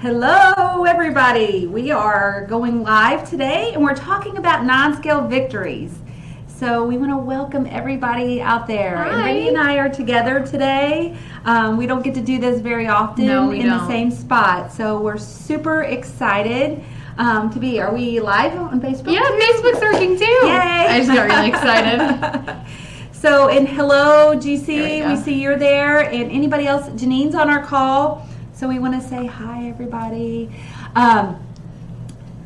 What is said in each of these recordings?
Hello, everybody. We are going live today, and we're talking about non-scale victories. So we want to welcome everybody out there. Hi. And Brittany and I are together today. We don't get to do this very often the same spot. So we're super excited to be. Are we live on Facebook? Yeah, Facebook's working too. Yay! I just got really excited. So, and hello, GC. There we go. We see you're there. And anybody else? Janine's on our call. So we want to say hi, everybody.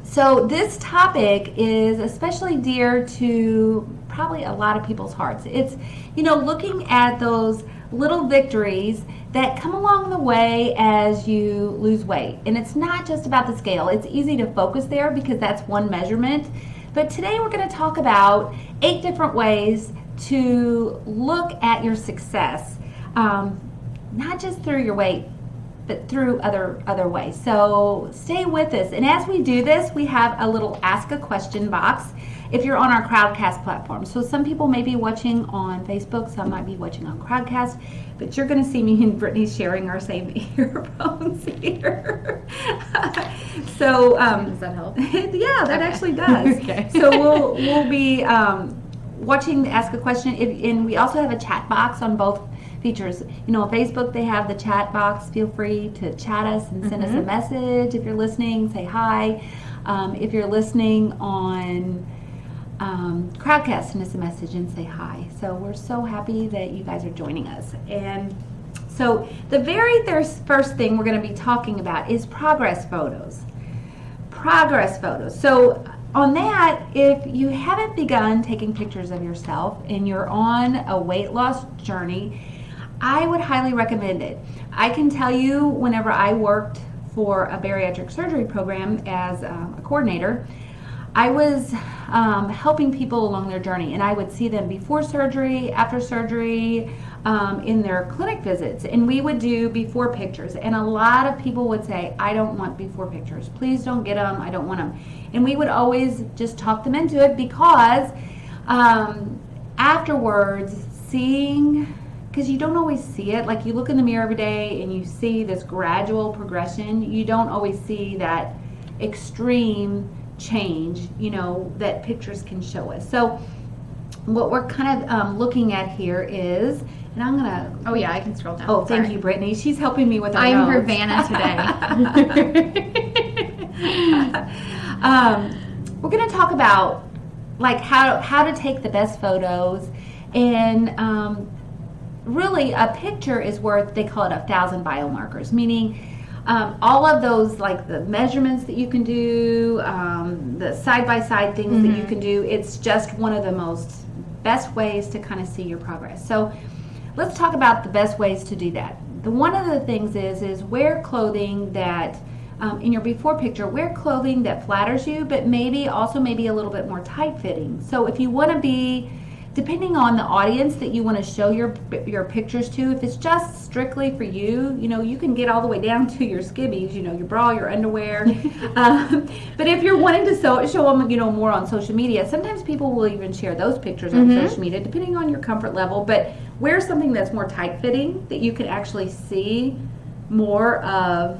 So this topic is especially dear to probably a lot of people's hearts. It's, looking at those little victories that come along the way as you lose weight. And it's not just about the scale. It's easy to focus there because that's one measurement. But today we're going to talk about 8 different ways to look at your success, not just through your weight, but through other ways. So stay with us. And as we do this, we have a little ask a question box if you're on our Crowdcast platform. So some people may be watching on Facebook, some might be watching on Crowdcast, but you're going to see me and Brittany sharing our same earphones here. So does that help? Yeah, that actually does. Okay. So we'll be watching the ask a question, and we also have a chat box on both features. On Facebook they have the chat box. Feel free to chat us and send us a message. If you're listening, say hi. If you're listening on Crowdcast, send us a message and say hi. So we're so happy that you guys are joining us. And so the very first thing we're going to be talking about is progress photos. Progress photos. So on that, if you haven't begun taking pictures of yourself and you're on a weight loss journey, I would highly recommend it. I can tell you, whenever I worked for a bariatric surgery program as a coordinator, I was helping people along their journey, and I would see them before surgery, after surgery, in their clinic visits, and we would do before pictures. And a lot of people would say, I don't want before pictures. Please don't get them. I don't want them. And we would always just talk them into it because afterwards, because you don't always see it. Like, you look in the mirror every day and you see this gradual progression. You don't always see that extreme change, that pictures can show us. So what we're kind of looking at here is, and I'm going to... Oh, yeah, I can scroll down. Oh, thank you, Brittany. She's helping me with our I'm notes. her Vanna today. We're going to talk about like how to take the best photos, and really a picture is worth, they call it 1,000 biomarkers, meaning all of those, like the measurements that you can do, the side-by-side things that you can do, it's just one of the best ways to kind of see your progress. So let's talk about the best ways to do that. One of the things is wear clothing that, in your before picture, wear clothing that flatters you, but maybe a little bit more tight-fitting. So if you want to be, depending on the audience that you want to show your pictures to, if it's just strictly for you, you can get all the way down to your skivvies, your bra, your underwear. But if you're wanting to show them, more on social media, sometimes people will even share those pictures on social media, depending on your comfort level. But wear something that's more tight-fitting, that you can actually see more of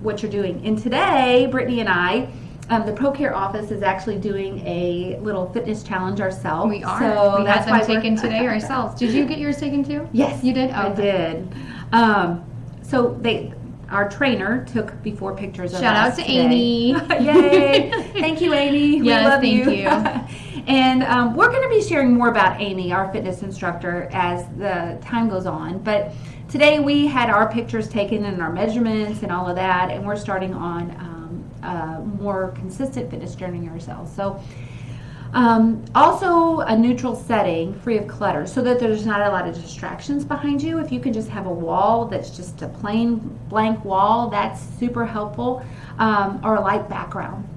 what you're doing. And today, Brittany and I, the ProCare office is actually doing a little fitness challenge ourselves. We are. So we had them taken today ourselves. Did you get yours taken too? Yes. You did? I did. So our trainer took before pictures of us. Shout out to today. Amy. Yay. Thank you, Amy. We love you. Thank you. And we're going to be sharing more about Amy, our fitness instructor, as the time goes on. But today we had our pictures taken and our measurements and all of that, and we're starting on more consistent fitness journey ourselves. So also a neutral setting, free of clutter, so that there's not a lot of distractions behind you. If you can just have a wall that's just a plain blank wall, that's super helpful, or a light background.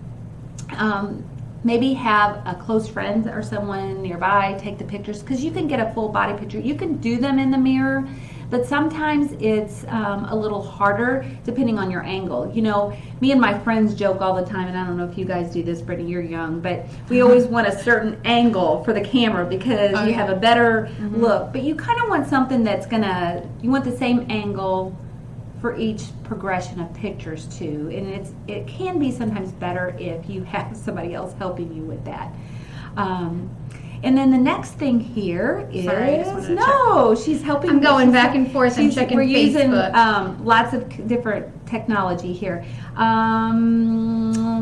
Maybe have a close friend or someone nearby take the pictures, because you can get a full body picture. You can do them in the mirror, but sometimes it's a little harder depending on your angle. You know, me and my friends joke all the time, and I don't know if you guys do this, Brittany, you're young, but we always want a certain angle for the camera because you have a better look. But you kind of want something that's you want the same angle for each progression of pictures too, and it can be sometimes better if you have somebody else helping you with that. And then the next thing here is Sorry, I just wanted to no, she's helping. I'm going back and forth and checking We're using Facebook. lots of different technology here.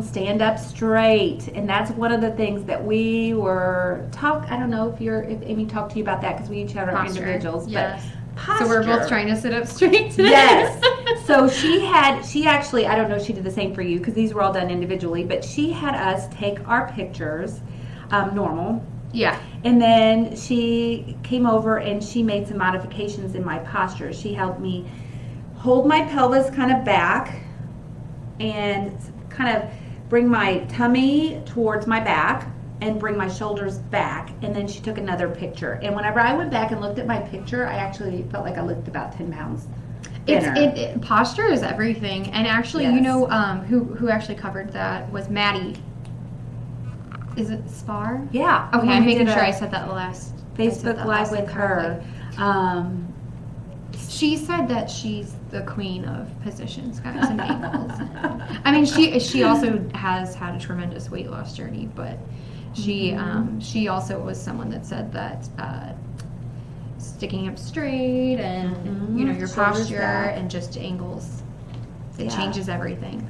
Stand up straight, and that's one of the things that we were I don't know if Amy talked to you about that, because we each have our Posture. individuals, Yes. but posture. So we're both trying to sit up straight today. Yes. So she actually, I don't know if she did the same for you, because these were all done individually, but she had us take our pictures normal. Yeah. And then she came over and she made some modifications in my posture. She helped me hold my pelvis kind of back and kind of bring my tummy towards my back and bring my shoulders back. And then she took another picture. And whenever I went back and looked at my picture, I actually felt like I looked about 10 pounds thinner. Posture is everything. And actually, Yes. you know, who actually covered that was Maddie. Is it Spar? Yeah. Okay, When I'm we making did sure a I said that last. Facebook Live with her. She said that she's the queen of positions, guys, and angles. I mean, she also has had a tremendous weight loss journey, but she also was someone that said that sticking up straight and your Shoulders posture back. and just angles, it Yeah. changes everything.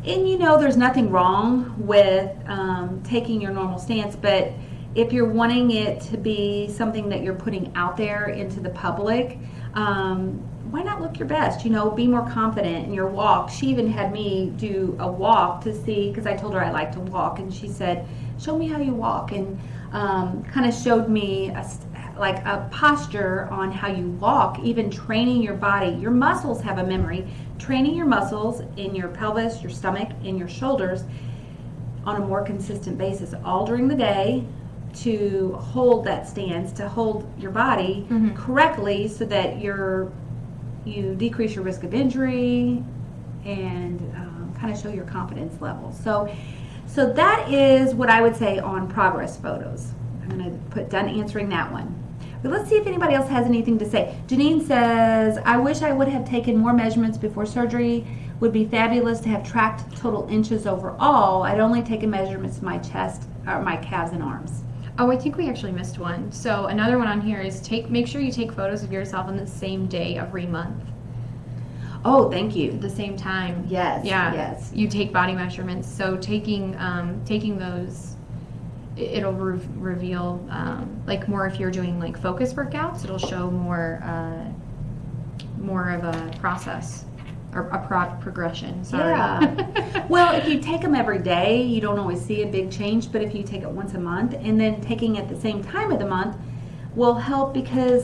And there's nothing wrong with taking your normal stance, but if you're wanting it to be something that you're putting out there into the public, why not look your best? Be more confident in your walk. She even had me do a walk to see, because I told her I like to walk, and she said, show me how you walk, and kind of showed me a posture on how you walk, even training your body. Your muscles have a memory. Training your muscles in your pelvis, your stomach, and your shoulders on a more consistent basis all during the day to hold that stance, to hold your body correctly, so that you decrease your risk of injury and kind of show your confidence level. So that is what I would say on progress photos. I'm going to put done answering that one. But let's see if anybody else has anything to say. Janine says, I wish I would have taken more measurements before surgery. Would be fabulous to have tracked total inches overall. I'd only taken measurements of my chest, or my calves and arms. Oh, I think we actually missed one. So another one on here is make sure you take photos of yourself on the same day every month. Oh, thank you. At the same time. Yes. Yeah. Yes. You take body measurements. So taking those, it'll reveal more if you're doing like focus workouts. It'll show more of a process or a progression. Sorry. Yeah. Well, if you take them every day, you don't always see a big change. But if you take it once a month, and then taking it at the same time of the month, will help, because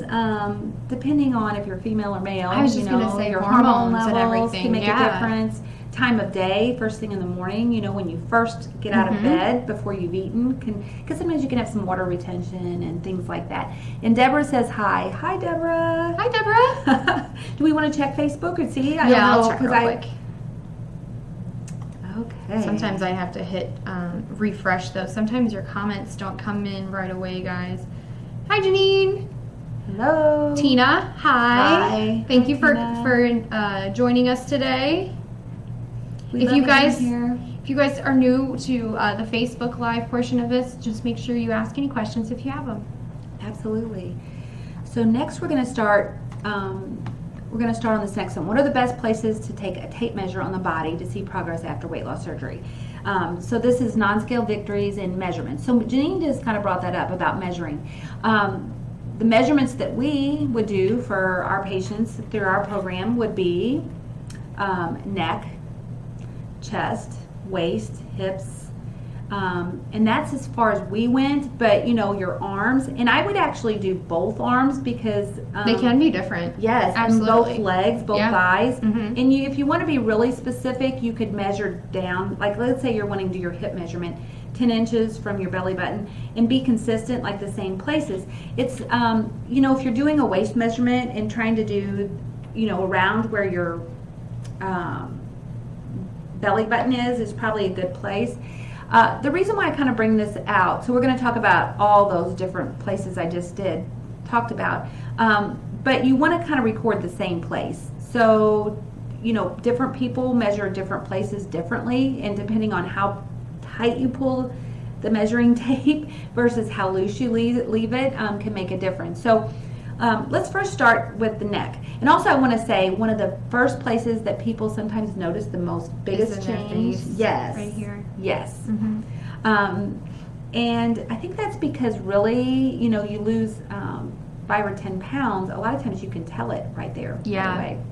depending on if you're female or male, I was just gonna say your hormones hormone and levels everything, can make yeah. a difference. Time of day, first thing in the morning, when you first get out of bed before you've eaten, because sometimes you can have some water retention and things like that. And Deborah says hi. Hi, Deborah. Hi, Deborah. Do we want to check Facebook and see? I'll check real quick. Okay. Sometimes I have to hit refresh those. Sometimes your comments don't come in right away, guys. Hi, Janine. Hello. Tina, hi. Hi. Thank you for joining us today. If you guys are new to the Facebook Live portion of this, just make sure you ask any questions if you have them. Absolutely. So next we're going to start. We're going to start on this next one. What are the best places to take a tape measure on the body to see progress after weight loss surgery? So this is non-scale victories and measurements. So Janine just kind of brought that up about measuring. The measurements that we would do for our patients through our program would be neck, chest, waist, hips, and that's as far as we went. But your arms, and I would actually do both arms, because They can be different. yes, Absolutely. and both legs, both Yeah. thighs. Mhm. And if you want to be really specific, you could measure down, like let's say you're wanting to do your hip measurement 10 inches from your belly button, and be consistent, like the same places. It's if you're doing a waist measurement and trying to do around where your belly button is probably a good place. The reason why I kind of bring this out, so we're going to talk about all those different places I just did talked about. But you want to kind of record the same place. So, different people measure different places differently, and depending on how tight you pull the measuring tape versus how loose you leave it can make a difference. So let's first start with the neck. And also I want to say one of the first places that people sometimes notice the biggest change. Yes. Right here. Yes. Mm-hmm. And I think that's because really, you lose 5 or 10 pounds. A lot of times you can tell it right there. Yeah. Right away.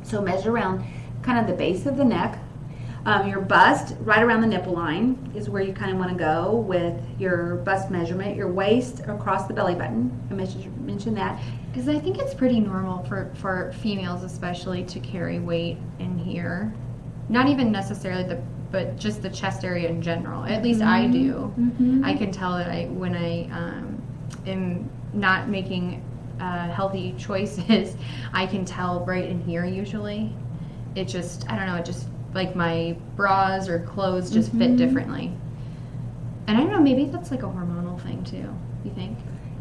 So measure around kind of the base of the neck. Your bust, right around the nipple line, is where you kind of want to go with your bust measurement. Your waist across the belly button. I mentioned that. Because I think it's pretty normal for females especially to carry weight in here. Not even necessarily but just the chest area in general. At least I do. Mm-hmm. I can tell that when I am not making healthy choices, I can tell right in here usually. It just, I don't know, it just, like my bras or clothes just fit differently. And I don't know, maybe that's like a hormonal thing too, you think?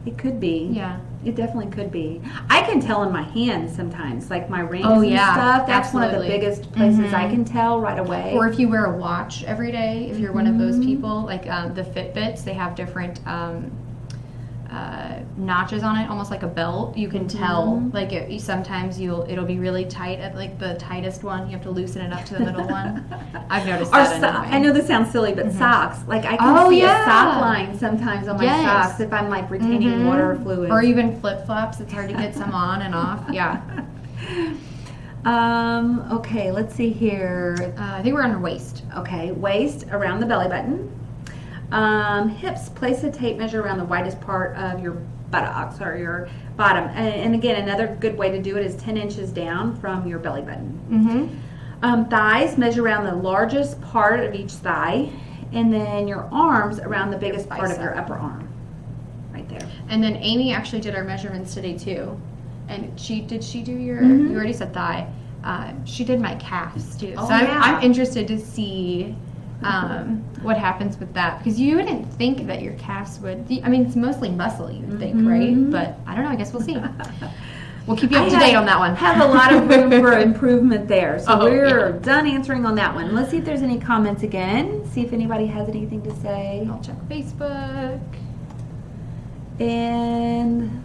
It could be. Yeah. It definitely could be. I can tell in my hands sometimes, like my rings Oh, and yeah, stuff. That's one of the absolutely. biggest places I can tell right away. Or if you wear a watch every day, if you're one of those people, like the Fitbits, they have different notches on it, almost like a belt. You can tell, like sometimes it'll be really tight at like the tightest one. You have to loosen it up to the middle one. I've noticed that. Anyway. I know this sounds silly, but socks. Like I can see a sock line sometimes on my socks if I'm like retaining water or fluid. Or even flip flops. It's hard to get some on and off. Yeah. Okay, let's see here. I think we're on her waist. Okay, waist around the belly button. Hips, place a tape measure around the widest part of your buttocks or your bottom. And again, another good way to do it is 10 inches down from your belly button. Thighs, measure around the largest part of each thigh. And then your arms around the biggest part of your upper arm. Right there. And then Amy actually did our measurements today too. And did she do your, you already said thigh. She did my calves too. Oh, so yeah. I'm interested to see what happens with that, because you wouldn't think that your calves would. I mean, it's mostly muscle, you would think, right? But I don't know. I guess we'll see. We'll keep you up to date on that one. Have a lot of room for improvement there. So we're done answering on that one. Let's see if there's any comments again. See if anybody has anything to say. I'll check Facebook. And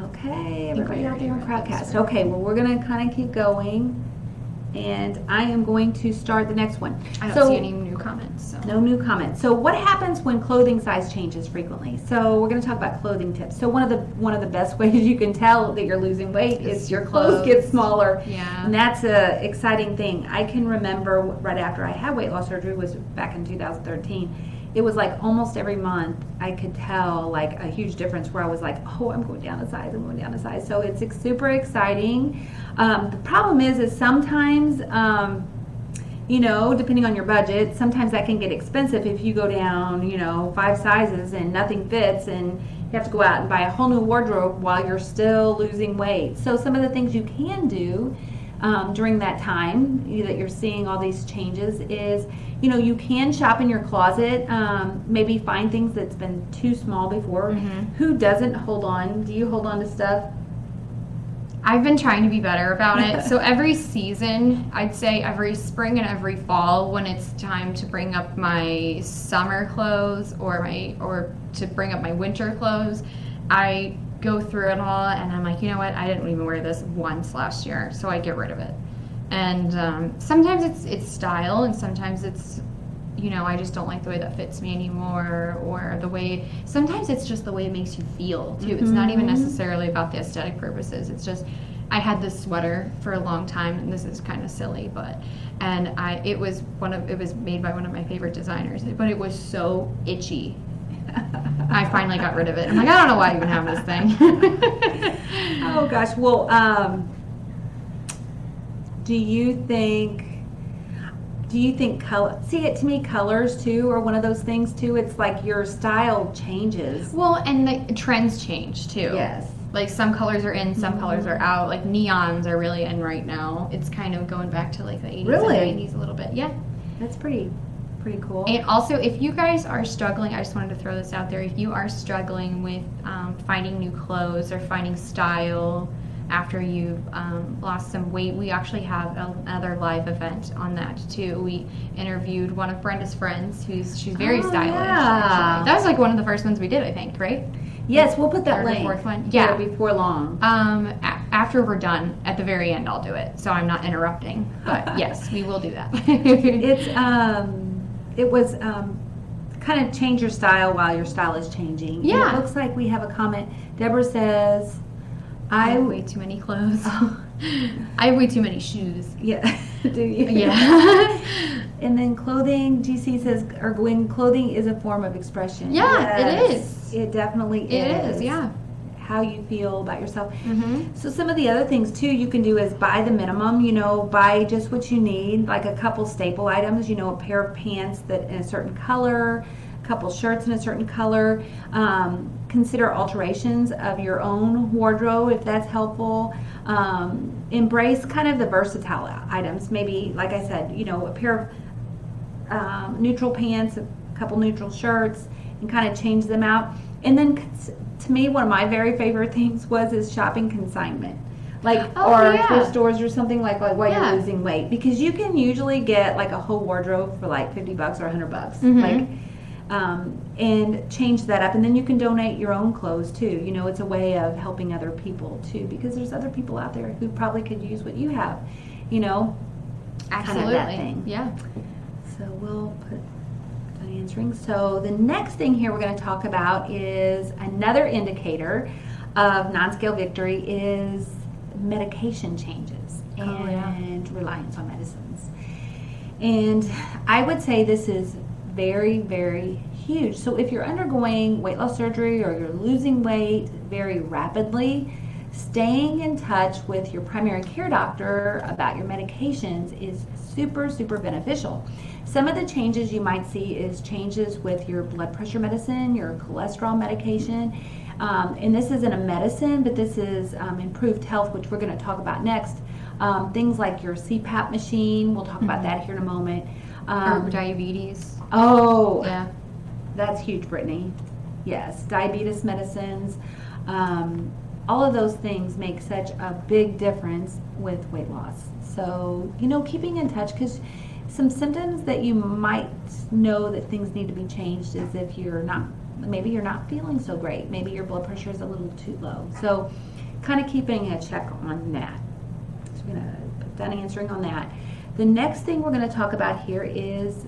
okay, everybody out there on Crowdcast. Okay, well we're gonna kind of keep going. And I am going to start the next one. I don't see any new comments. So. No new comments. So what happens when clothing size changes frequently? So we're going to talk about clothing tips. So one of the best ways you can tell that you're losing weight is your clothes get smaller. Yeah. And that's a exciting thing. I can remember right after I had weight loss surgery, was back in 2013. It was like almost every month I could tell like a huge difference where I was like, oh, I'm going down a size, I'm going down a size. So it's super exciting. The problem is sometimes, depending on your budget, sometimes that can get expensive if you go down, 5 sizes and nothing fits and you have to go out and buy a whole new wardrobe while you're still losing weight. So some of the things you can do during that time that you're seeing all these changes is, you can shop in your closet, maybe find things that's been too small before. Who doesn't hold on? Do you hold on to stuff? I've been trying to be better about it. So every season, I'd say every spring and every fall, when it's time to bring up my summer clothes or to bring up my winter clothes, I go through it all and I'm like, you know what? I didn't even wear this once last year, so I get rid of it. And sometimes it's style, and sometimes it's, I just don't like the way that fits me anymore, or sometimes it's just the way it makes you feel too. It's not even necessarily about the aesthetic purposes. It's just, I had this sweater for a long time, and this is kind of silly, it was made by one of my favorite designers, but it was so itchy. I finally got rid of it. I'm like, I don't know why I even have this thing. Oh gosh. Well, do you think color, to me colors too are one of those things too. It's like your style changes. Well, and the trends change too. Yes. Like some colors are in, some colors are out. Like neons are really in right now. It's kind of going back to like the 80s and 90s a little bit. Yeah. That's pretty pretty cool. And also, if you guys are struggling, I just wanted to throw this out there. If you are struggling with finding new clothes or finding style after you've lost some weight, we actually have another live event on that too. We interviewed one of Brenda's friends she's very stylish. Yeah. That was like one of the first ones we did, I think, right? Yes, we'll put that Third or link. fourth one. Yeah, Yeah. before long. After we're done, at the very end, I'll do it. So I'm not interrupting. But yes, we will do that. It was kind of change your style while your style is changing. Yeah. And it looks like we have a comment. Deborah says, I have way too many clothes. I have way too many shoes. Yeah, do you? Yeah. And then clothing, GC says, or Gwen, clothing is a form of expression. Yeah, Yes, it is. It definitely is. It is, yeah. How you feel about yourself. Mm-hmm. So some of the other things too you can do is buy the minimum, buy just what you need, like a couple staple items, a pair of pants that in a certain color, a couple shirts in a certain color. Consider alterations of your own wardrobe if that's helpful. Embrace kind of the versatile items. Maybe, like I said, a pair of neutral pants, a couple neutral shirts, and kind of change them out. And then to me, one of my very favorite things is shopping consignment. Thrift stores or something like while you're losing weight, because you can usually get like a whole wardrobe for like $50 or $100. Mm-hmm. And change that up, and then you can donate your own clothes too. It's a way of helping other people too, because there's other people out there who probably could use what you have. Absolutely. Kind of that thing. Yeah. So we'll put that answering. So the next thing here we're going to talk about is another indicator of non-scale victory is medication changes and reliance on medicines. And I would say this is very, very huge. So if you're undergoing weight loss surgery or you're losing weight very rapidly, staying in touch with your primary care doctor about your medications is super, super beneficial. Some of the changes you might see is changes with your blood pressure medicine, your cholesterol medication, and this isn't a medicine, but this is improved health, which we're going to talk about next. Things like your CPAP machine, we'll talk about that here in a moment. Or diabetes. Oh, Yeah. That's huge, Brittany. Yes, diabetes medicines. All of those things make such a big difference with weight loss. So, keeping in touch, because some symptoms that you might know that things need to be changed is if maybe you're not feeling so great. Maybe your blood pressure is a little too low. So, kind of keeping a check on that. So, we're going to put that answering on that. The next thing we're going to talk about here is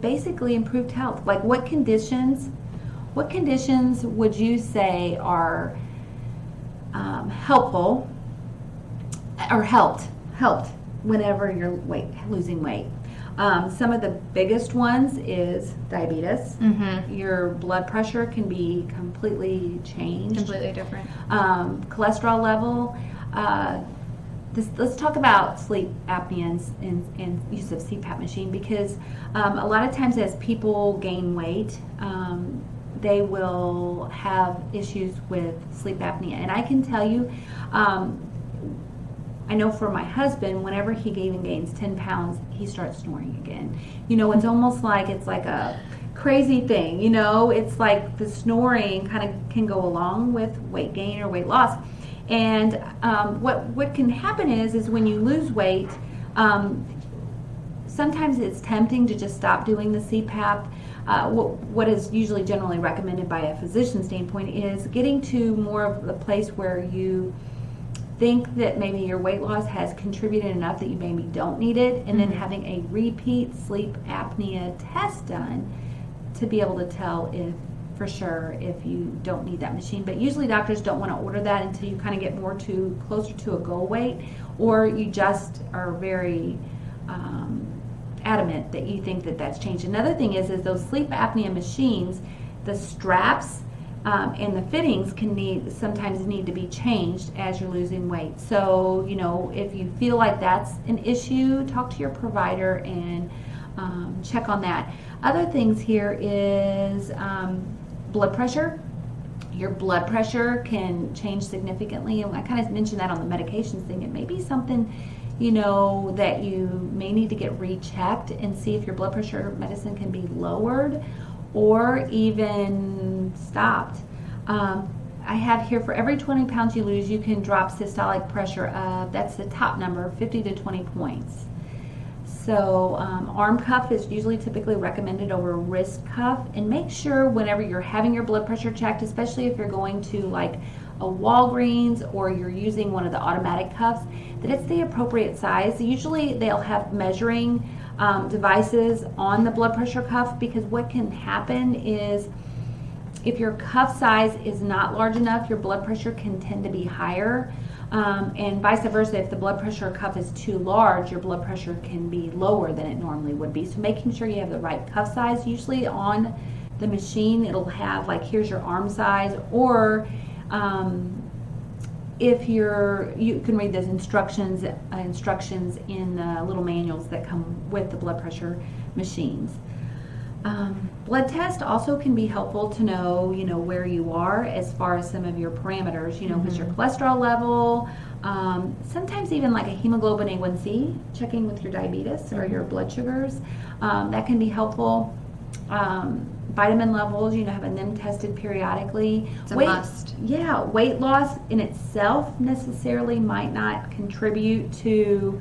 basically improved health. Like what conditions would you say are helpful or helped whenever you're losing weight? Some of the biggest ones is diabetes. Mm-hmm. Your blood pressure can be completely changed. Completely different. Cholesterol level. Let's talk about sleep apnea and use of CPAP machine, because a lot of times as people gain weight, they will have issues with sleep apnea. And I can tell you, I know for my husband, whenever he gains 10 pounds, he starts snoring again. It's almost like it's like a crazy thing. It's like the snoring kind of can go along with weight gain or weight loss. And what can happen is when you lose weight, sometimes it's tempting to just stop doing the CPAP. What is usually generally recommended by a physician standpoint is getting to more of the place where you think that maybe your weight loss has contributed enough that you maybe don't need it, and then having a repeat sleep apnea test done to be able to tell for sure if you don't need that machine. But usually doctors don't want to order that until you kind of get closer to a goal weight, or you just are very adamant that you think that that's changed. Another thing is those sleep apnea machines, the straps and the fittings sometimes need to be changed as you're losing weight. So if you feel like that's an issue, talk to your provider and check on that. Other things here is blood pressure. Your blood pressure can change significantly, and I kind of mentioned that on the medications thing. It may be something, that you may need to get rechecked and see if your blood pressure medicine can be lowered or even stopped. I have here, for every 20 pounds you lose, you can drop systolic pressure of, that's the top number, 50 to 20 points. So arm cuff is usually typically recommended over wrist cuff. And make sure whenever you're having your blood pressure checked, especially if you're going to like a Walgreens or you're using one of the automatic cuffs, that it's the appropriate size. Usually they'll have measuring devices on the blood pressure cuff, because what can happen is if your cuff size is not large enough, your blood pressure can tend to be higher. And vice versa, if the blood pressure cuff is too large, your blood pressure can be lower than it normally would be. So making sure you have the right cuff size. Usually on the machine, it'll have like, here's your arm size, or if you can read those instructions in the little manuals that come with the blood pressure machines. Blood test also can be helpful to know, where you are as far as some of your parameters, because your cholesterol level, sometimes even like a hemoglobin A1C, checking with your diabetes or your blood sugars, that can be helpful. Vitamin levels, having them tested periodically. It's a must. Yeah, weight loss in itself necessarily might not contribute to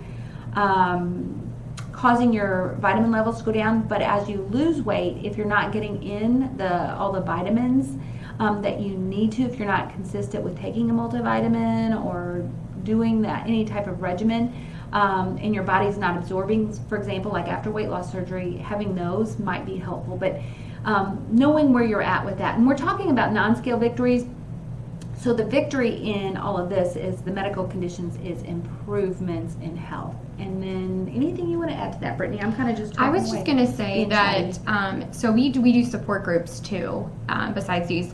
causing your vitamin levels to go down, but as you lose weight, if you're not getting in all the vitamins that you need to, if you're not consistent with taking a multivitamin or doing that any type of regimen, and your body's not absorbing, for example, like after weight loss surgery, having those might be helpful. But knowing where you're at with that, and we're talking about non-scale victories. So the victory in all of this is the medical conditions is improvements in health. And then anything you want to add to that, Brittany? I'm kind of just talking. I was just going to say that, so we do support groups too. Besides these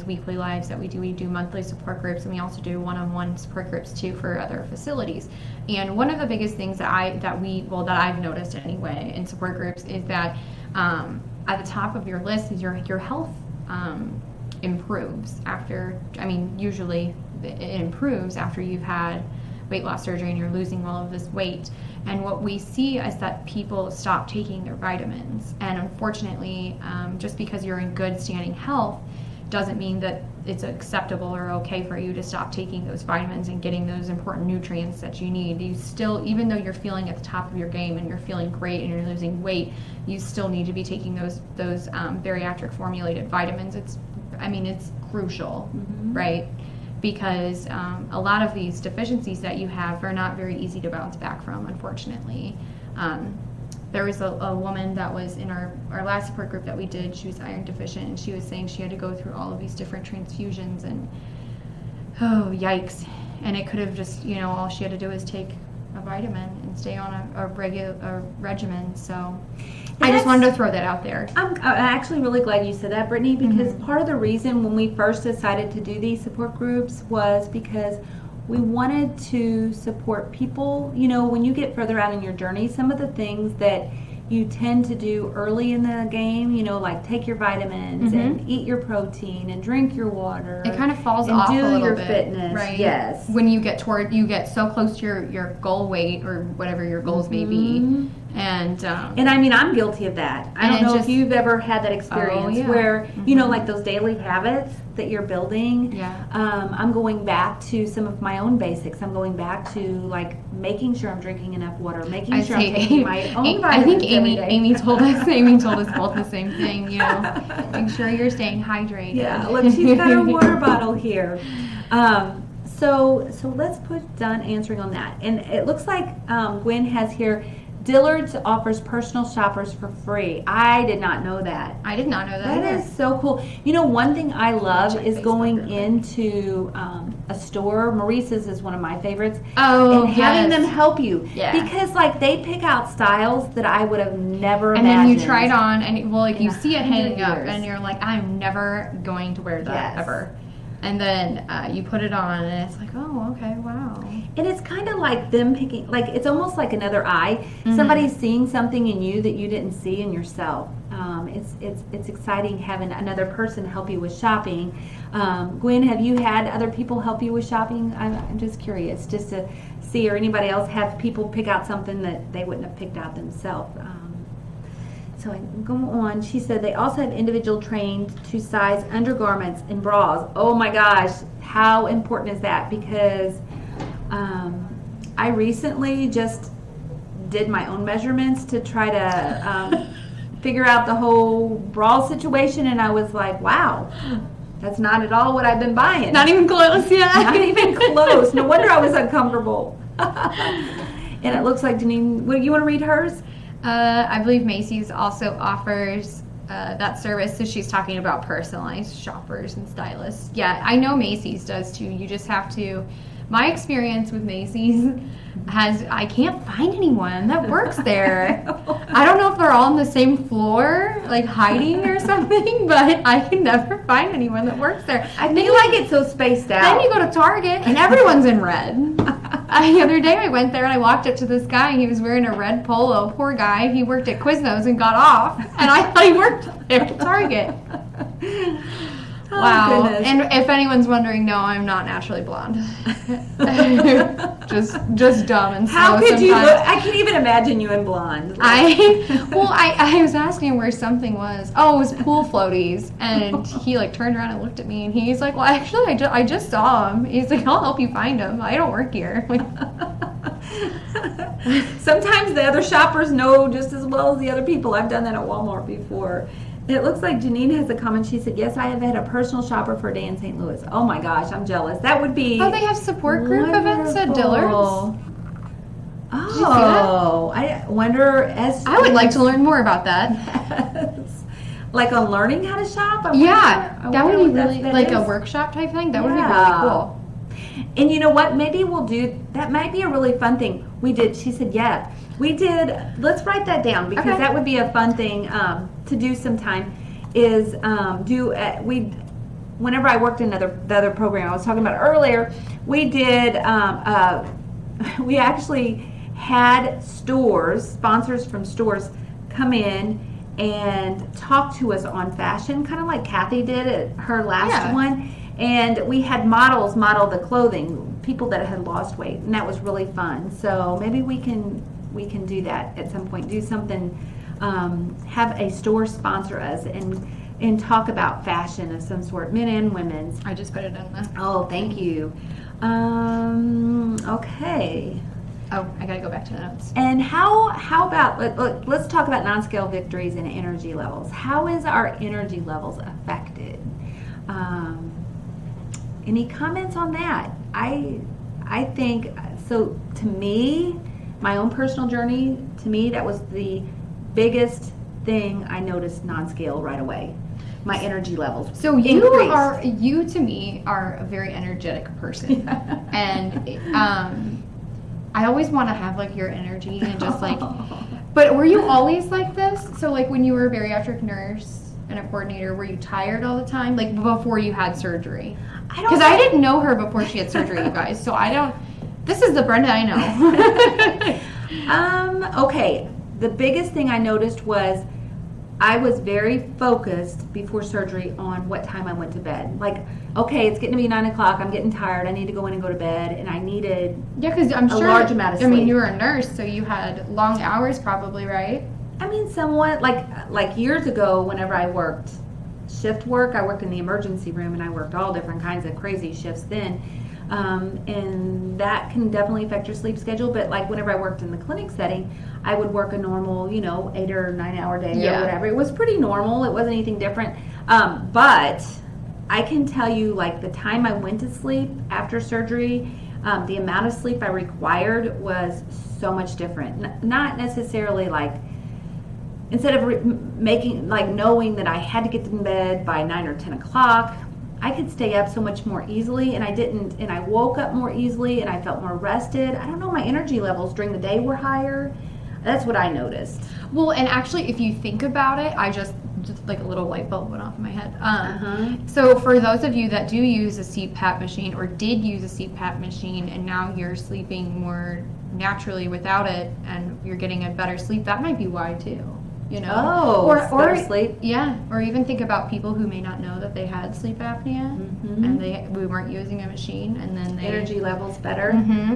weekly lives that we do monthly support groups, and we also do one-on-one support groups too for other facilities. And one of the biggest things that I've noticed anyway in support groups is that at the top of your list is your health improves after, usually it improves after you've had weight loss surgery and you're losing all of this weight. And what we see is that people stop taking their vitamins. And unfortunately, just because you're in good standing health doesn't mean that it's acceptable or okay for you to stop taking those vitamins and getting those important nutrients that you need. You still, even though you're feeling at the top of your game and you're feeling great and you're losing weight, you still need to be taking those bariatric formulated vitamins. It's crucial, right? Because a lot of these deficiencies that you have are not very easy to bounce back from, unfortunately. There was a woman that was in our last support group that we did. She was iron deficient, and she was saying she had to go through all of these different transfusions, and oh, yikes. And it could have just, all she had to do was take a vitamin and stay on a regular regimen. So I just wanted to throw that out there. I'm actually really glad you said that, Brittany, because part of the reason when we first decided to do these support groups was because we wanted to support people. When you get further out in your journey, some of the things that you tend to do early in the game, like take your vitamins and eat your protein and drink your water. It kind of falls off a little bit. And do your fitness, right? Yes. When you get so close to your goal weight or whatever your goals may be. And I'm guilty of that. I don't know if you've ever had that experience where, like those daily habits that you're building. Yeah. I'm going back to some of my own basics. I'm going back to like making sure I'm drinking enough water, making sure I'm taking my own vitamins. I think Amy told us both the same thing, make sure you're staying hydrated. Yeah, look, she's got her water bottle here. So let's put done answering on that. And it looks like Gwen has here, Dillard's offers personal shoppers for free. I did not know that. I did not know that That is so cool. One thing I love is going into a store. Maurice's is one of my favorites. Oh, and having them help you. Yeah. Because they pick out styles that I would have never imagined. imagined. And then you try it on, and you see it hanging up, years. and you're like, I'm never going to wear that ever. And then you put it on, and it's like, oh, okay, wow. And it's kind of like them picking, like it's almost like another eye. Mm-hmm. Somebody's seeing something in you that you didn't see in yourself. It's exciting having another person help you with shopping. Gwen, have you had other people help you with shopping? I'm just curious, just to see, or anybody else have people pick out something that they wouldn't have picked out themselves. So I go on. She said they also have individual trained to size undergarments and bras. Oh my gosh, how important is that? Because I recently just did my own measurements to try to figure out the whole bra situation, and I was like, wow, that's not at all what I've been buying. Not even close yet. Not even close. No wonder I was uncomfortable. And it looks like Janine, you want to read hers? I believe Macy's also offers that service, so she's talking about personalized shoppers and stylists. Yeah, I know Macy's does too. You just have to. My experience with Macy's I can't find anyone that works there. I don't know if they're all on the same floor, like hiding or something, but I can never find anyone that works there. I feel like it's so spaced out. Then you go to Target and everyone's in red. The other day I went there and I walked up to this guy and he was wearing a red polo. Poor guy. He worked at Quiznos and got off. And I thought he worked there at Target. Oh, wow. goodness. And if anyone's wondering, no, I'm not naturally blonde. just dumb and slow How could sometimes. you look? I can't even imagine you in blonde. I was asking where something was. Oh, it was pool floaties. And he like turned around and looked at me and he's like, well, actually, I just saw him. He's like, I'll help you find him. I don't work here. Sometimes the other shoppers know just as well as the other people. I've done that at Walmart before. It looks like Janine has a comment. She said, yes, I have had a personal shopper for a day in St. Louis. Oh my gosh, I'm jealous. That would be Oh, they have support group events at Dillard's? Oh, I wonder as I would like to learn more about that. Like on learning how to shop? Yeah, that would be what really that like is. a workshop type thing. That would be Yeah. really cool. And you know what? Maybe we'll do that. Might be a really fun thing. We did. She said, yeah, we did. Let's write that down because Okay. that would be a fun thing to do sometime. Is whenever I worked in the other program I was talking about earlier, we did. We actually had sponsors from stores, come in and talk to us on fashion, kind of like Kathy did at her last one. And we had models model the clothing, people that had lost weight, and that was really fun. So maybe we can do that at some point. Do something, have a store sponsor us and talk about fashion of some sort, men and women's. I just put it in there. Oh, thank you. Okay. Oh, I gotta go back to the notes. And how about let's talk about non-scale victories and energy levels. How is our energy levels affected? Any comments on that? I think so. To me, my own personal journey, to me that was the biggest thing I noticed non-scale right away. My energy levels. So increased. you to me are a very energetic person, and I always want to have like your energy and just like. But were you always like this? So like when you were a bariatric nurse and a coordinator, were you tired all the time? Like before you had surgery? Because I didn't know her before she had surgery, you guys. So I don't. This is the Brenda I know. Okay. The biggest thing I noticed was I was very focused before surgery on what time I went to bed. Like, okay, it's getting to be 9 o'clock. I'm getting tired. I need to go in and go to bed, and I needed because I'm sure a large amount of sleep. I mean, you were a nurse, so you had long hours, probably, right? I mean, somewhat. Like years ago, whenever I worked shift work, I worked in the emergency room, and I worked all different kinds of crazy shifts then. And that can definitely affect your sleep schedule. But like whenever I worked in the clinic setting, I would work a normal, 8 or 9 hour day or whatever. It was pretty normal. It wasn't anything different. But I can tell you, like the time I went to sleep after surgery, the amount of sleep I required was so much different. Not necessarily like, instead of knowing that I had to get in bed by 9 or 10 o'clock, I could stay up so much more easily, and I didn't, and I woke up more easily, and I felt more rested. I don't know, my energy levels during the day were higher. That's what I noticed. Well, and actually, if you think about it, I just just like a little light bulb went off in my head. So for those of you that do use a CPAP machine or did use a CPAP machine and now you're sleeping more naturally without it and you're getting a better sleep, that might be why too. You know, or sleep. Yeah, or even think about people who may not know that they had sleep apnea and we weren't using a machine, and then energy levels better.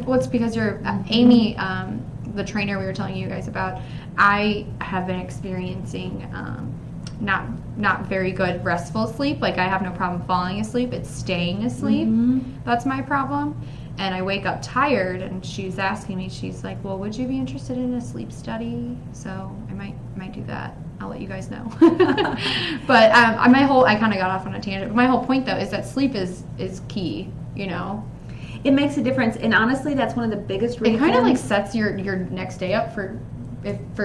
Well, it's because you're Amy, the trainer we were telling you guys about. I have been experiencing not very good restful sleep. Like I have no problem falling asleep; it's staying asleep. That's my problem. And I wake up tired, and she's asking me, she's like, well, would you be interested in a sleep study? So I might do that. I'll let you guys know. But I kind of got off on a tangent. But my whole point, though, is that sleep is key, you know? It makes a difference. And honestly, that's one of the biggest reasons. It kind of like sets your next day up for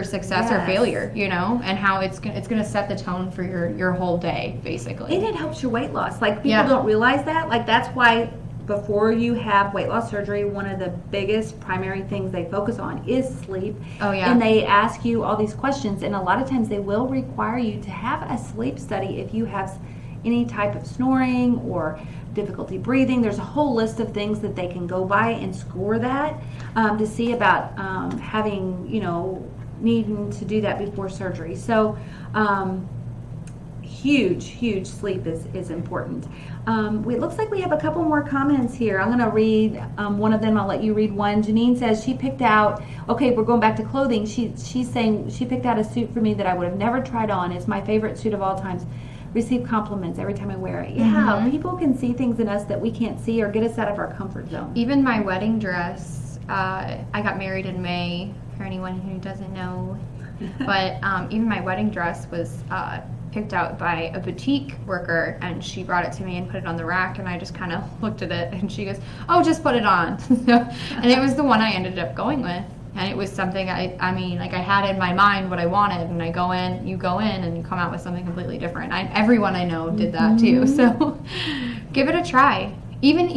success or failure, you know, and how it's gonna set the tone for your whole day, basically. And it helps your weight loss. Like, people don't realize that. Like, that's why before you have weight loss surgery, one of the biggest primary things they focus on is sleep. Oh, yeah. And they ask you all these questions, and a lot of times they will require you to have a sleep study if you have any type of snoring or difficulty breathing. There's a whole list of things that they can go by and score that to see about having, needing to do that before surgery. So huge sleep is important. It looks like we have a couple more comments here. I'm going to read one of them. I'll let you read one. Janine says she picked out, okay, we're going back to clothing. She's saying she picked out a suit for me that I would have never tried on. It's my favorite suit of all times. Receive compliments every time I wear it. Yeah, people can see things in us that we can't see or get us out of our comfort zone. Even my wedding dress, I got married in May, for anyone who doesn't know. But even my wedding dress was picked out by a boutique worker, and she brought it to me and put it on the rack, and I just kind of looked at it, and she goes, oh, just put it on. And it was the one I ended up going with. And it was something I mean, like I had in my mind what I wanted, and you go in and you come out with something completely different. Everyone I know did that too. So give it a try. Even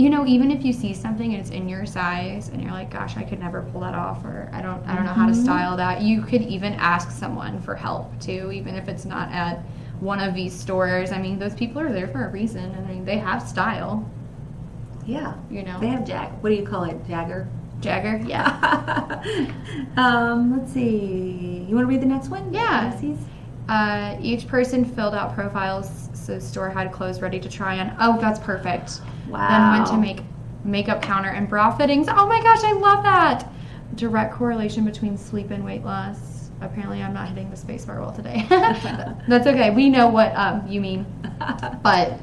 if you see something and it's in your size and you're like, gosh, I could never pull that off, or I don't know how to style that. You could even ask someone for help too, even if it's not at one of these stores. I mean, those people are there for a reason. I mean, they have style. Yeah. They have what do you call it? Jagger? Yeah. Let's see. You want to read the next one? Yeah. Each person filled out profiles, so the store had clothes ready to try on. Oh, that's perfect. Wow. Then went to make makeup counter and bra fittings. Oh my gosh, I love that. Direct correlation between sleep and weight loss. Apparently, I'm not hitting the space bar well today. That's okay. We know what you mean. But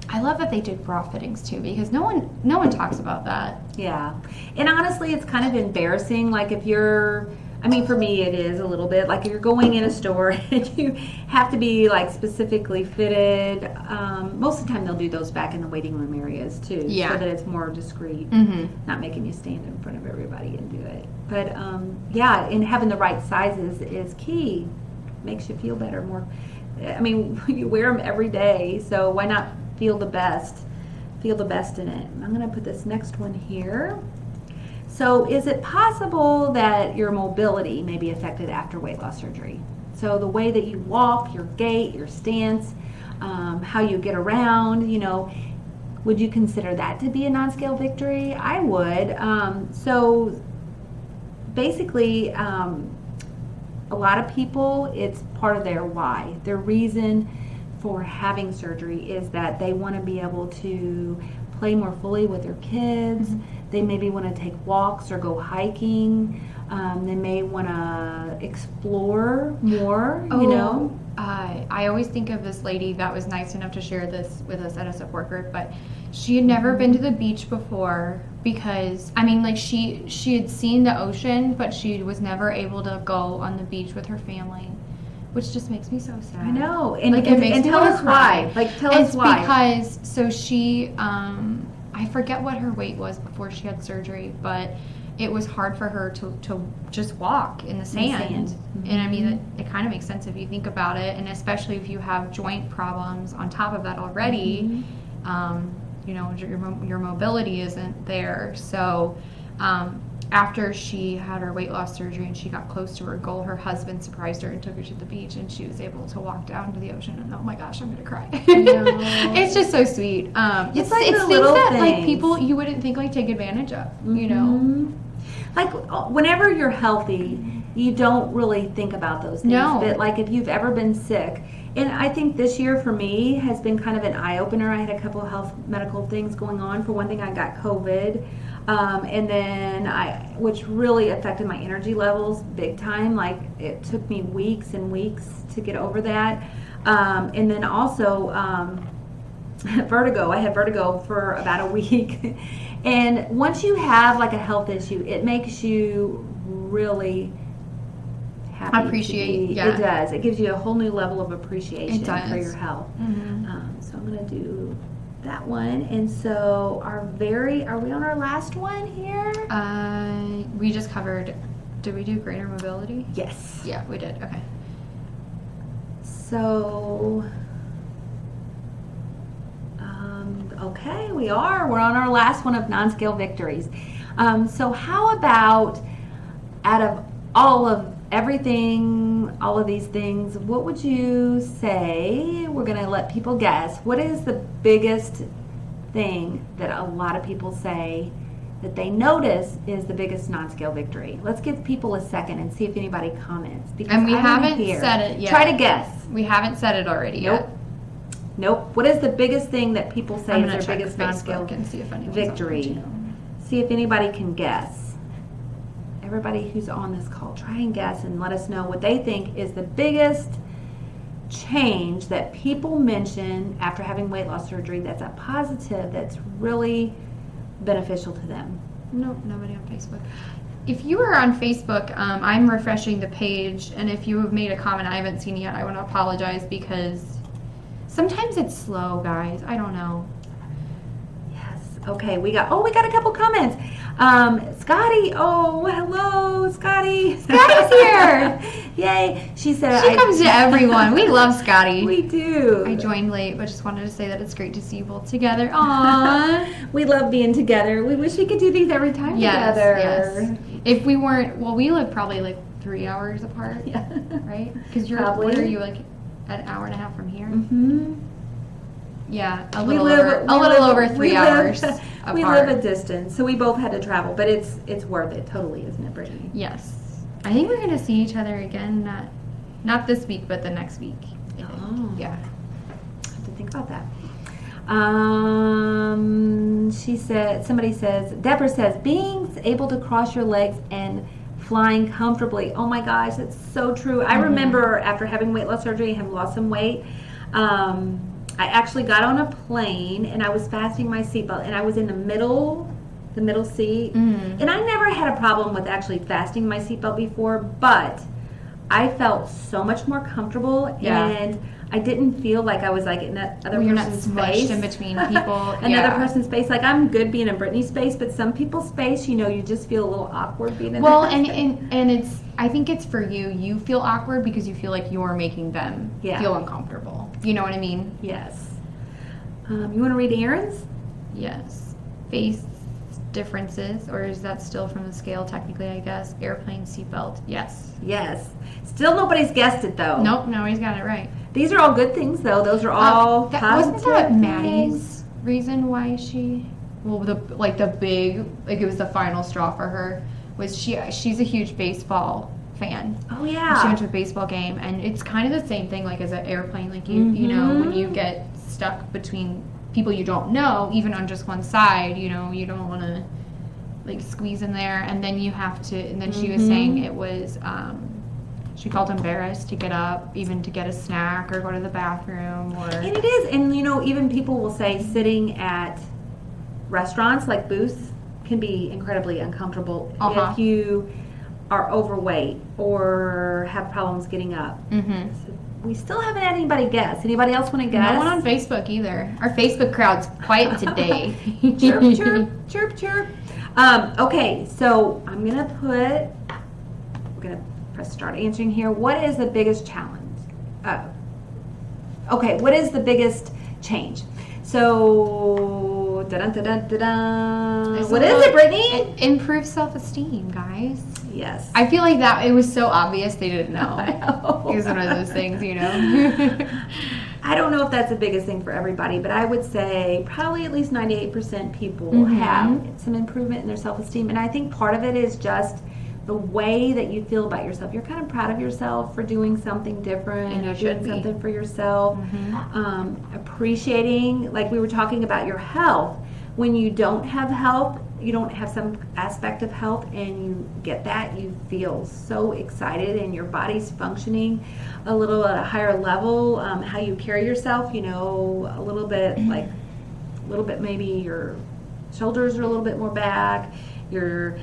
I love that they did bra fittings too, because no one talks about that. Yeah. And honestly, it's kind of embarrassing. Like for me it is a little bit. Like if you're going in a store and you have to be like specifically fitted, most of the time they'll do those back in the waiting room areas too. Yeah. So that it's more discreet, not making you stand in front of everybody and do it. But and having the right sizes is key. Makes you feel better more. I mean, you wear them every day, so why not feel the best in it? I'm going to put this next one here. So is it possible that your mobility may be affected after weight loss surgery? So the way that you walk, your gait, your stance, how you get around, would you consider that to be a non-scale victory? I would. So basically, a lot of people, it's part of their why. Their reason for having surgery is that they want to be able to play more fully with their kids. They maybe want to take walks or go hiking. They may want to explore more, I always think of this lady that was nice enough to share this with us at a support group, but she had never been to the beach before because, she had seen the ocean, but she was never able to go on the beach with her family. Which just makes me so sad. I know. And tell us why. Tell us why. It's because, so she, I forget what her weight was before she had surgery, but it was hard for her to just walk in the sand. And it kind of makes sense if you think about it, and especially if you have joint problems on top of that already, your mobility isn't there. So, after she had her weight loss surgery and she got close to her goal, her husband surprised her and took her to the beach, and she was able to walk down to the ocean. And oh my gosh, I'm gonna cry. No. It's just so sweet. It's like it's the things little that like things. people you wouldn't think like take advantage of. You know. Mhm. Like whenever you're healthy, you don't really think about those things. No. But like if you've ever been sick, and I think this year for me has been kind of an eye opener. I had a couple of health medical things going on. For one thing, I got COVID, and then which really affected my energy levels big time. Like it took me weeks and weeks to get over that, and then also vertigo. I had vertigo for about a week. And once you have like a health issue, it makes you really happy. Appreciate, It does. It gives you a whole new level of appreciation for your health. So I'm going to do that one. And so are we on our last one here? We just covered, did we do greater mobility? Yes. Yeah, we did. Okay. So, okay, we're on our last one of non-scale victories. So how about out of all of everything, all of these things, what would you say, we're going to let people guess, what is the biggest thing that a lot of people say that they notice is the biggest non-scale victory? Let's give people a second and see if anybody comments. Because And we I wanna haven't hear. said it yet. Try to guess. We haven't said it already Nope. yet. Nope. What is the biggest thing that people say I'm is gonna their check biggest non-scale Facebook and see if anyone's victory? on there, too. See if anybody can guess. Everybody who's on this call, try and guess and let us know what they think is the biggest change that people mention after having weight loss surgery that's a positive, that's really beneficial to them. Nope, nobody on Facebook. If you are on Facebook, I'm refreshing the page, and if you have made a comment I haven't seen it yet, I want to apologize because sometimes it's slow, guys. I don't know. Yes. Okay, we got a couple comments. Scotty, oh, hello, Scotty. Scotty's here. Yay. She said She comes to everyone. We love Scotty. We do. I joined late, but just wanted to say that it's great to see you both together. Aww. We love being together. We wish we could do these every time together. Yes. If we weren't, well, we live probably like 3 hours apart. Yeah. Right? Because Probably. what are you, like an hour and a half from here? Mm-hmm. Yeah, a We little live over 3 hours apart. We live a distance, so we both had to travel, but it's worth it totally, isn't it, Brittany? Yes. I think we're going to see each other again, not this week, but the next week. I think. Oh. Yeah. I have to think about that. Somebody says, Deborah says, being able to cross your legs and flying comfortably. Oh my gosh, that's so true. I remember after having weight loss surgery and have lost some weight, I actually got on a plane and I was fastening my seatbelt and I was in the middle seat. And I never had a problem with actually fastening my seatbelt before, but I felt so much more comfortable and I didn't feel like I was like in that other person's space. In between people. Another person's space. Like I'm good being in Brittany's space, but some people's space, you just feel a little awkward being in Well, that. and it's, I think it's for you. You feel awkward because you feel like you're making them feel uncomfortable. You know what I mean? Yes. You want to read Aaron's? Yes. Face differences, or is that still from the scale technically, I guess? Airplane seatbelt. Yes. Yes. Still nobody's guessed it though. Nope, nobody's got it right. These are all good things though. Those are all positive Wasn't that things. Maddie's reason why she, it was the final straw for her, was she's a huge baseball fan. Oh yeah. She went to a baseball game, and it's kind of the same thing like as an airplane. Like you know, when you get stuck between people you don't know, even on just one side, you don't want to like squeeze in there, and then you have to. And then she was saying it was. She felt embarrassed to get up, even to get a snack or go to the bathroom. And it is, and even people will say sitting at restaurants like booths can be incredibly uncomfortable if you are overweight or have problems getting up. So we still haven't had anybody guess. Anybody else want to guess? No one on Facebook either. Our Facebook crowd's quiet today. Chirp, chirp, chirp, chirp. Okay, so we're gonna press start answering here. What is the biggest challenge? What is the biggest change? So Dun-dun-dun-dun-dun. It's What a is little- it, Brittany? Improve self-esteem, guys. Yes. I feel like that it was so obvious they didn't know. I know. It was one of those things, you know. I don't know if that's the biggest thing for everybody, but I would say probably at least 98% people Mhm. have some improvement in their self-esteem. And I think part of it is just the way that you feel about yourself. You're kind of proud of yourself for doing something different And you or should doing be. something for yourself. Mhm. Appreciating, like we were talking about your health. When you don't have health, you don't have some aspect of health and you get that, you feel so excited and your body's functioning a little at a higher level. How you carry yourself, you know, a little bit maybe your shoulders are a little bit more back. You're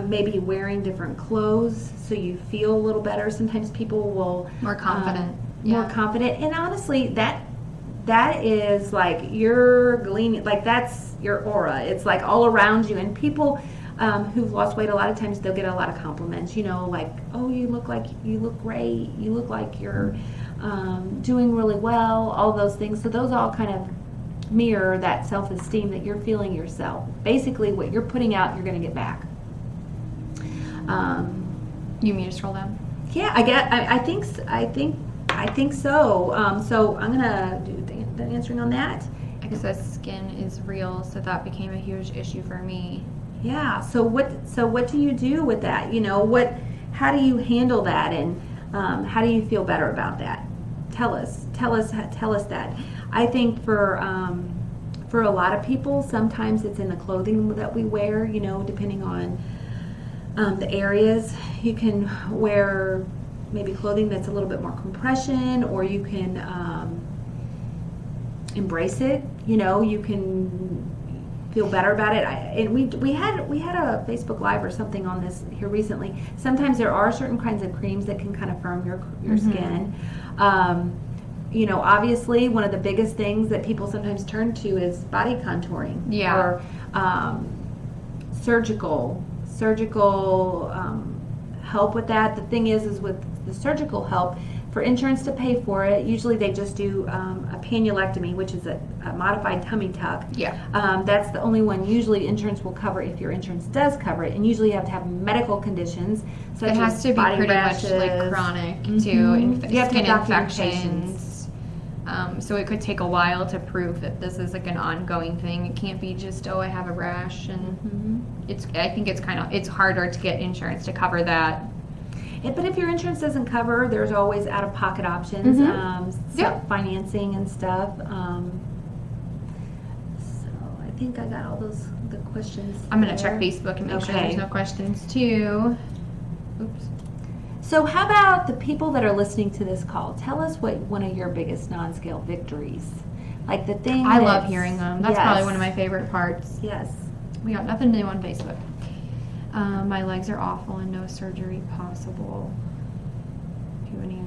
maybe wearing different clothes so you feel a little better. Sometimes people will More confident. more Yeah. confident, and honestly that is like you're gleaning, like that's your aura. It's like all around you, and people who've lost weight, a lot of times they'll get a lot of compliments, you know, like, oh, you look great, you look like you're doing really well, all those things. So those all kind of mirror that self-esteem that you're feeling yourself. Basically what you're putting out, you're going to get back. You mean to scroll down? Yeah, I think so. So I'm gonna do the answering on that. Excess skin is real, so that became a huge issue for me. Yeah. So what do you do with that? You know, how do you handle that, and how do you feel better about that? Tell us that. I think for a lot of people, sometimes it's in the clothing that we wear. You know, depending on the areas, you can wear maybe clothing that's a little bit more compression, or you can embrace it. You know, you can feel better about it. And we had a Facebook Live or something on this here recently. Sometimes there are certain kinds of creams that can kind of firm your Mhm. skin. You know, obviously, one of the biggest things that people sometimes turn to is body contouring. Yeah. Or surgical help with that. The thing is with the surgical help, for insurance to pay for it, usually they just do a pannulectomy, which is a modified tummy tuck. Yeah. That's the only one usually insurance will cover if your insurance does cover it. And usually you have to have medical conditions such It has as to be body pretty rashes. much like chronic too, Mhm. You have to skin have infections. So it could take a while to prove that this is like an ongoing thing. It can't be just, oh, I have a rash, and I think it's harder to get insurance to cover that. But if your insurance doesn't cover, there's always out-of-pocket options, financing and stuff. So I think I got all the questions. I'm gonna there. check Facebook and make sure Okay. there's no questions too. Oops. So how about the people that are listening to this call? Tell us what one of your biggest non-scale victories, like the thing. I love hearing them. That's probably Yes. one of my favorite parts. Yes. We got nothing new on Facebook. My legs are awful and no surgery possible. Do you have any?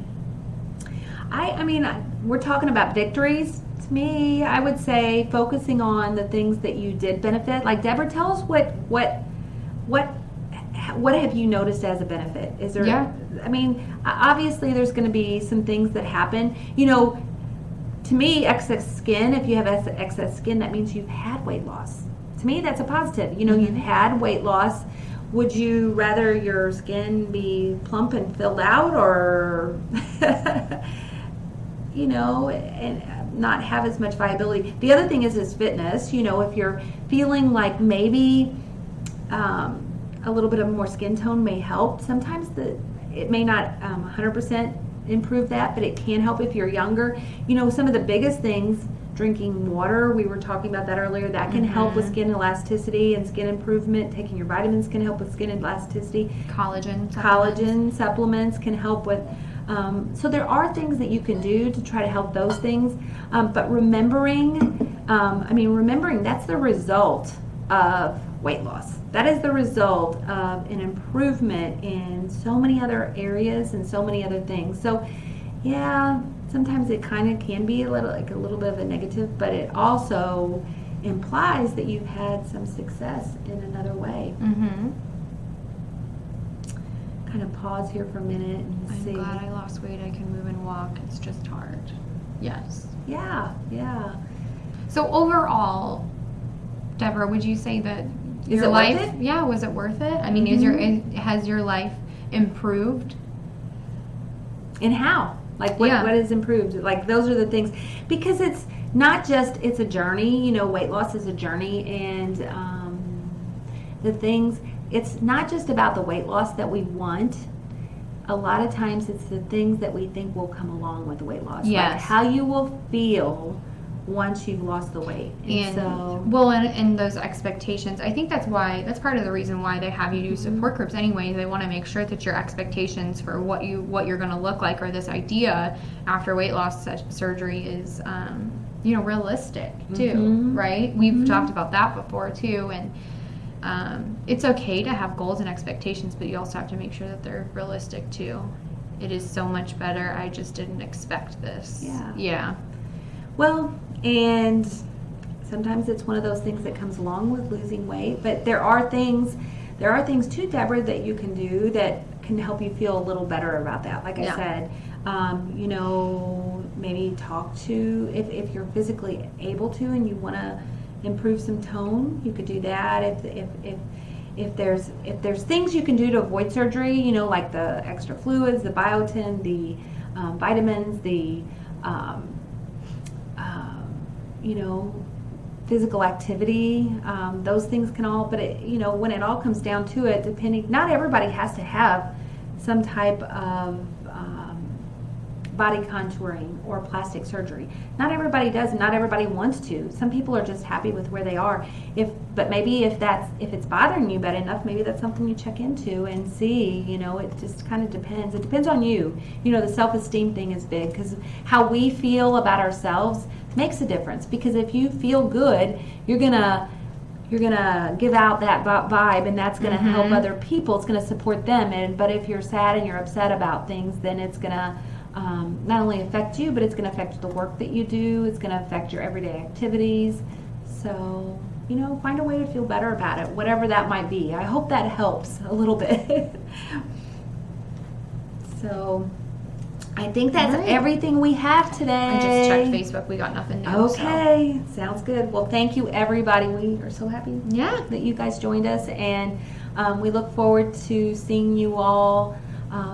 I mean, we're talking about victories. To me, I would say focusing on the things that you did benefit. Like Deborah, tell us what have you noticed as a benefit? Is there? Yeah. I mean, obviously, there's going to be some things that happen. You know, to me, excess skin. If you have excess skin, that means you've had weight loss. To me, that's a positive. You know, you've had weight loss. Would you rather your skin be plump and filled out, or you know, and not have as much viability? The other thing is fitness. You know, if you're feeling like maybe a little bit of more skin tone may help. Sometimes it may not 100% improve that, but it can help if you're younger. You know, some of the biggest things, drinking water, we were talking about that earlier, that can help with skin elasticity and skin improvement. Taking your vitamins can help with skin elasticity. Collagen supplements can help with. So there are things that you can do to try to help those things. But remembering that's the result of weight loss. That is the result of an improvement in so many other areas and so many other things. So, yeah, sometimes it kind of can be a little bit of a negative, but it also implies that you've had some success in another way. Mm-hmm. Kind of pause here for a minute and I'm see. glad I lost weight. I can move and walk. It's just hard. Yes. Yeah. So overall, Deborah, would you say that Is your it worth life, it? yeah, was it worth it? I mean, has your life improved? And how? Like, what is improved? Like, those are the things. Because it's not just, it's a journey. You know, weight loss is a journey. And the things, it's not just about the weight loss that we want. A lot of times it's the things that we think will come along with the weight loss. Yes. Like how you will feel once you've lost the weight. And those expectations, I think that's part of the reason why they have you do support groups anyway. They want to make sure that your expectations for what you're going to look like, or this idea after weight loss surgery is realistic too, right? We've talked about that before too, and it's okay to have goals and expectations, but you also have to make sure that they're realistic too. It is so much better. I just didn't expect this. Yeah. Well, and sometimes it's one of those things that comes along with losing weight, but there are things too, Deborah, that you can do that can help you feel a little better about that. Like I said, maybe talk to, if you're physically able to and you want to improve some tone, you could do that. If there's things you can do to avoid surgery, like the extra fluids, the biotin, the vitamins, the physical activity, those things can all, but when it all comes down to it, not everybody has to have some type of body contouring or plastic surgery. Not everybody does, and not everybody wants to. Some people are just happy with where they are. But maybe if it's bothering you bad enough, maybe that's something you check into and see. It just kind of depends. It depends on you. The self-esteem thing is big, because how we feel about ourselves makes a difference. Because if you feel good, you're gonna give out that vibe, and that's gonna help other people. It's gonna support them. But if you're sad and you're upset about things, then it's gonna not only affect you, but it's going to affect the work that you do. It's going to affect your everyday activities. So, find a way to feel better about it, whatever that might be. I hope that helps a little bit. So, I think that's everything we have today. I just checked Facebook. We got nothing new. Okay, sounds good. Well, thank you, everybody. We are so happy that you guys joined us, and we look forward to seeing you all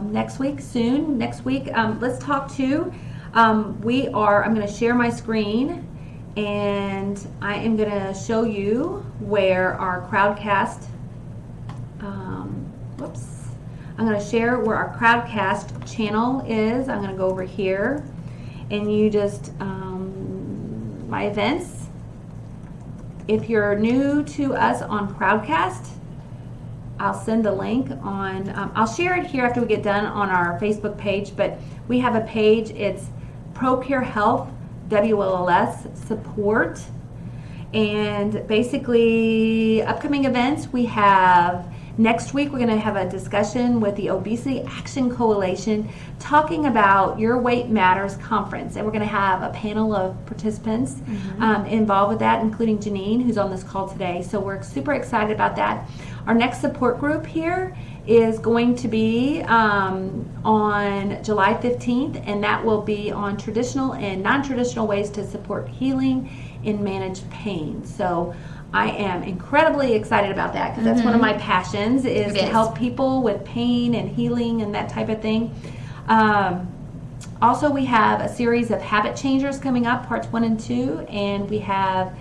next week, soon. Next week, let's talk to, I'm going to share my screen, and I am going to show you where our Crowdcast, I'm going to share where our Crowdcast channel is. I'm going to go over here, and you just, my events. If you're new to us on Crowdcast, I'll send the link on, I'll share it here after we get done on our Facebook page, but we have a page, it's ProCare Health WLS support, and basically upcoming events, we have next week we're going to have a discussion with the Obesity Action Coalition talking about Your Weight Matters conference, and we're going to have a panel of participants involved with that, including Janine, who's on this call today. So we're super excited about that. Our next support group here is going to be on July 15th, and that will be on traditional and non-traditional ways to support healing and manage pain. So I am incredibly excited about that, because that's one of my passions, is to help people with pain and healing and that type of thing. Also, we have a series of habit changers coming up, parts 1 and 2, and we have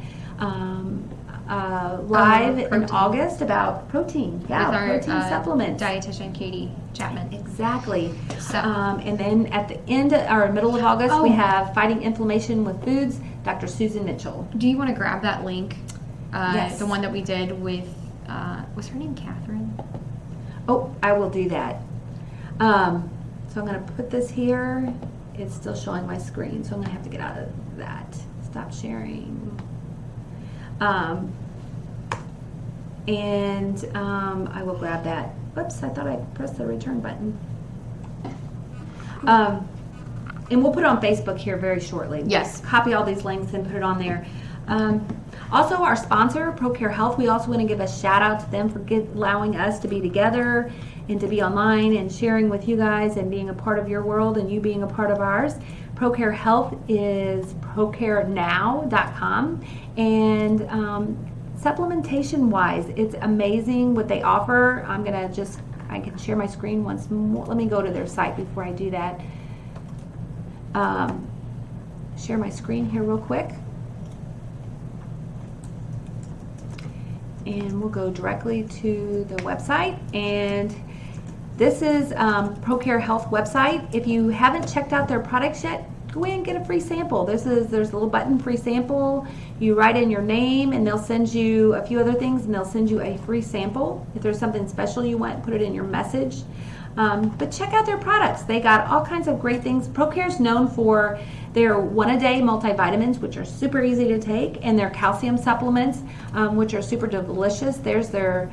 live in August about protein. Yeah, with our protein supplements. Dietitian Katie Chapman. Exactly. So, and then at the end or middle of August, we have Fighting Inflammation with Foods, Dr. Susan Mitchell. Do you want to grab that link? Yes. The one that we did with, was her name Catherine? Oh, I will do that. So I'm going to put this here. It's still showing my screen, so I'm going to have to get out of that. Stop sharing. And I will grab that. Oops, I thought I pressed the return button. And we'll put it on Facebook here very shortly. Yes. We'll copy all these links and put it on there. Also, our sponsor, ProCare Health, we also want to give a shout out to them for allowing us to be together and to be online and sharing with you guys and being a part of your world and you being a part of ours. ProCare Health is procarenow.com, and Supplementation wise, it's amazing what they offer. I can share my screen once more. Let me go to their site before I do that. Share my screen here real quick. And we'll go directly to the website. And this is ProCare Health website. If you haven't checked out their products yet, go in and get a free sample. There's a little button, free sample. You write in your name and they'll send you a few other things and they'll send you a free sample. If there's something special you want, put it in your message. But check out their products. They got all kinds of great things. ProCare is known for their one-a-day multivitamins, which are super easy to take, and their calcium supplements, which are super delicious. Here's their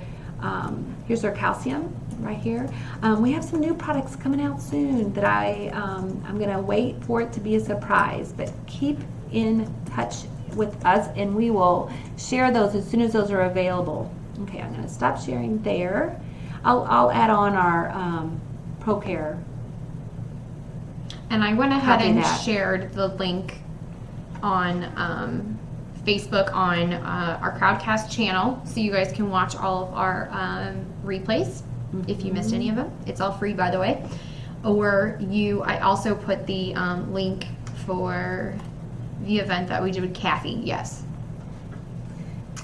calcium right here. We have some new products coming out soon that I'm going to wait for it to be a surprise. But keep in touch with us, and we will share those as soon as those are available. Okay, I'm going to stop sharing there. I'll add on our ProCare. And I went ahead Copy and that. shared the link on Facebook on our Crowdcast channel, so you guys can watch all of our replays if you missed any of them. It's all free, by the way. I also put the link for the event that we did with Kathy. Yes.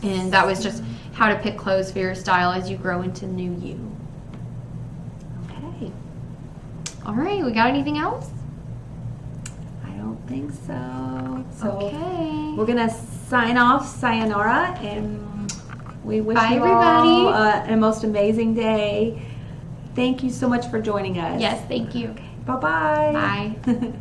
And that was just how to pick clothes for your style as you grow into new you. Okay. All right, we got anything else? I don't think so. So Okay. we're going to sign off. Sayonara. And we wish Bye, you all everybody. a most amazing day. Thank you so much for joining us. Yes, thank you. Bye-bye. Bye.